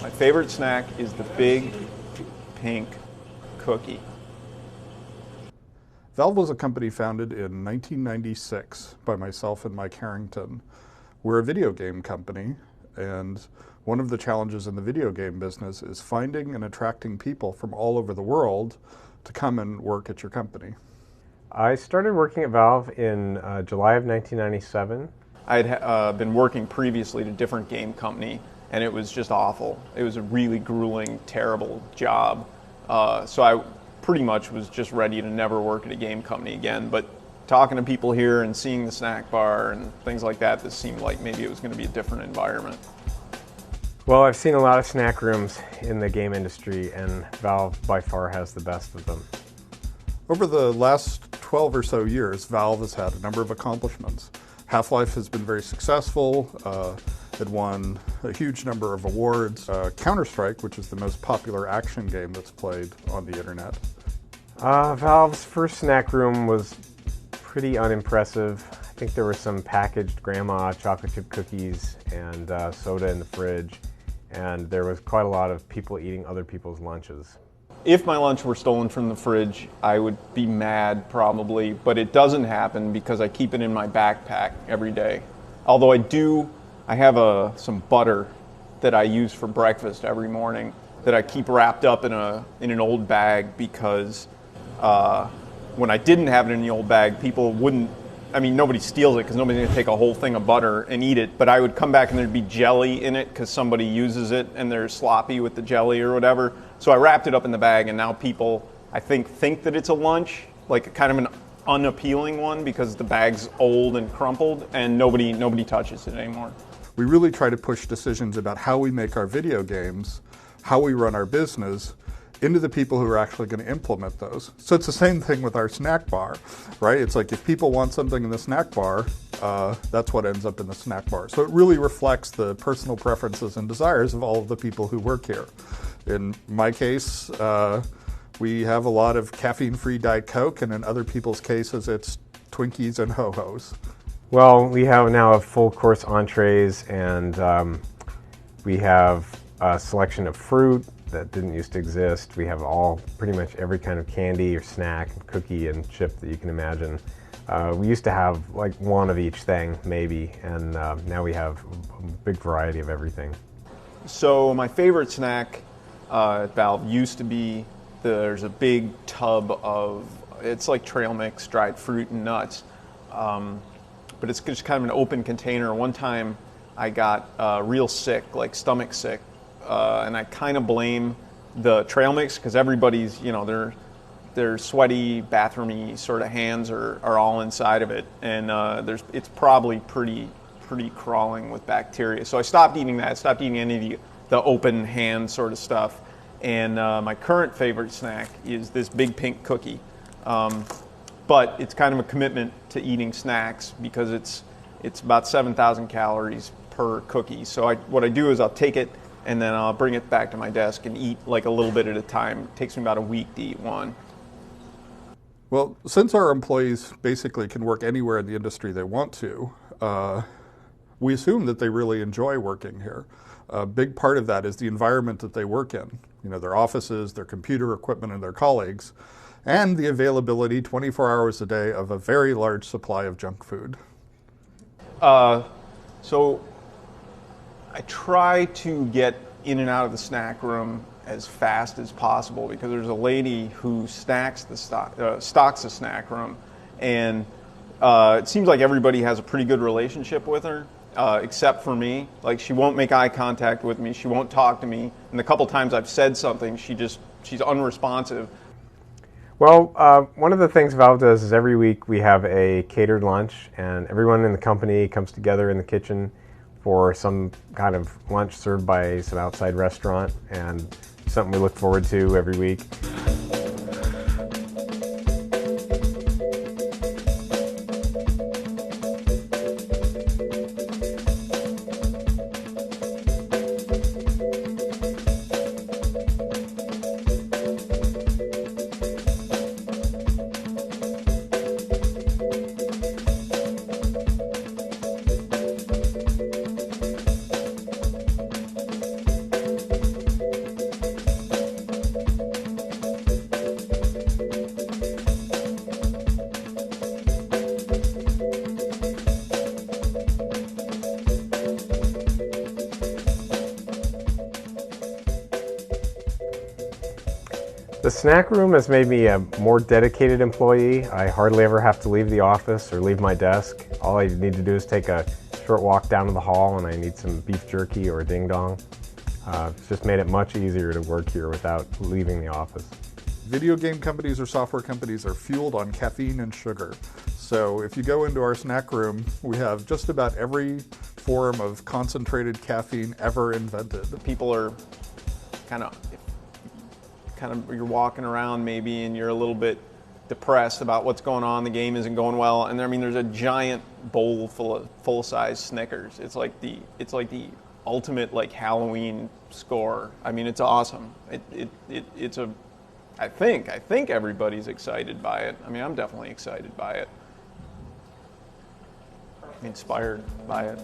My favorite snack is the big pink cookie. Valve was a company founded in 1996 by myself and Mike Harrington. We're a video game company, and one of the challenges in the video game business is finding and attracting people from all over the world to come and work at your company. I started working at Valve in July of 1997. I had been working previously at a different game company, and it was just awful. It was a really grueling, terrible job. So I pretty much was just ready to never work at a game company again. But talking to people here and seeing the snack bar and things like that, this seemed like maybe it was going to be a different environment. Well, I've seen a lot of snack rooms in the game industry, and Valve by far has the best of them. Over the last 12 or so years, Valve has had a number of accomplishments. Half-Life has been very successful. It won a huge number of awards. Counter-Strike, which is the most popular action game that's played on the internet. Valve's first snack room was pretty unimpressive. I think there were some packaged grandma chocolate chip cookies and soda in the fridge, and there was quite a lot of people eating other people's lunches. If my lunch were stolen from the fridge, I would be mad probably, but it doesn't happen because I keep it in my backpack every day. Although I have some butter that I use for breakfast every morning that I keep wrapped up in an old bag because when I didn't have it in the old bag, people wouldn't, nobody steals it because nobody's going to take a whole thing of butter and eat it, but I would come back and there'd be jelly in it because somebody uses it and they're sloppy with the jelly or whatever. So I wrapped it up in the bag, and now people, I think that it's a lunch, like kind of an unappealing one because the bag's old and crumpled, and nobody touches it anymore. We really try to push decisions about how we make our video games, how we run our business, into the people who are actually going to implement those. So it's the same thing with our snack bar, right? It's like if people want something in the snack bar, that's what ends up in the snack bar. So it really reflects the personal preferences and desires of all of the people who work here. In my case, we have a lot of caffeine-free Diet Coke, and in other people's cases, it's Twinkies and Ho-Hos. Well, we have now a full-course entrees, and we have a selection of fruit that didn't used to exist. We have pretty much every kind of candy or snack, cookie and chip that you can imagine. We used to have like one of each thing, maybe, and now we have a big variety of everything. So my favorite snack at Valve used to be, there's a big tub of, it's like trail mix, dried fruit and nuts, but it's just kind of an open container. One time I got real sick, like stomach sick, and I kind of blame the trail mix because everybody's, their sweaty, bathroomy sort of hands are all inside of it, and it's probably pretty crawling with bacteria. So I stopped eating that. I stopped eating any of the open hand sort of stuff. And my current favorite snack is this big pink cookie. But it's kind of a commitment to eating snacks because it's about 7,000 calories per cookie. So what I do is I'll take it and then I'll bring it back to my desk and eat like a little bit at a time. It takes me about a week to eat one. Well, since our employees basically can work anywhere in the industry they want to, we assume that they really enjoy working here. A big part of that is the environment that they work in. Their offices, their computer equipment, and their colleagues, and the availability 24 hours a day of a very large supply of junk food. So I try to get in and out of the snack room as fast as possible because there's a lady who stocks the snack room, and it seems like everybody has a pretty good relationship with her. Except for me. Like, she won't make eye contact with me, she won't talk to me, and the couple times I've said something, she's unresponsive. Well, one of the things Valve does is every week we have a catered lunch, and everyone in the company comes together in the kitchen for some kind of lunch served by some outside restaurant, and something we look forward to every week. The snack room has made me a more dedicated employee. I hardly ever have to leave the office or leave my desk. All I need to do is take a short walk down to the hall and I need some beef jerky or a ding dong. It's just made it much easier to work here without leaving the office. Video game companies or software companies are fueled on caffeine and sugar. So if you go into our snack room, we have just about every form of concentrated caffeine ever invented. People are kind of, you're walking around maybe and you're a little bit depressed about what's going on, the game isn't going well, and there's a giant bowl full of full-size Snickers. It's like the ultimate like Halloween score. I mean, it's awesome. I think everybody's excited by it. I mean, I'm definitely excited by it. Inspired by it.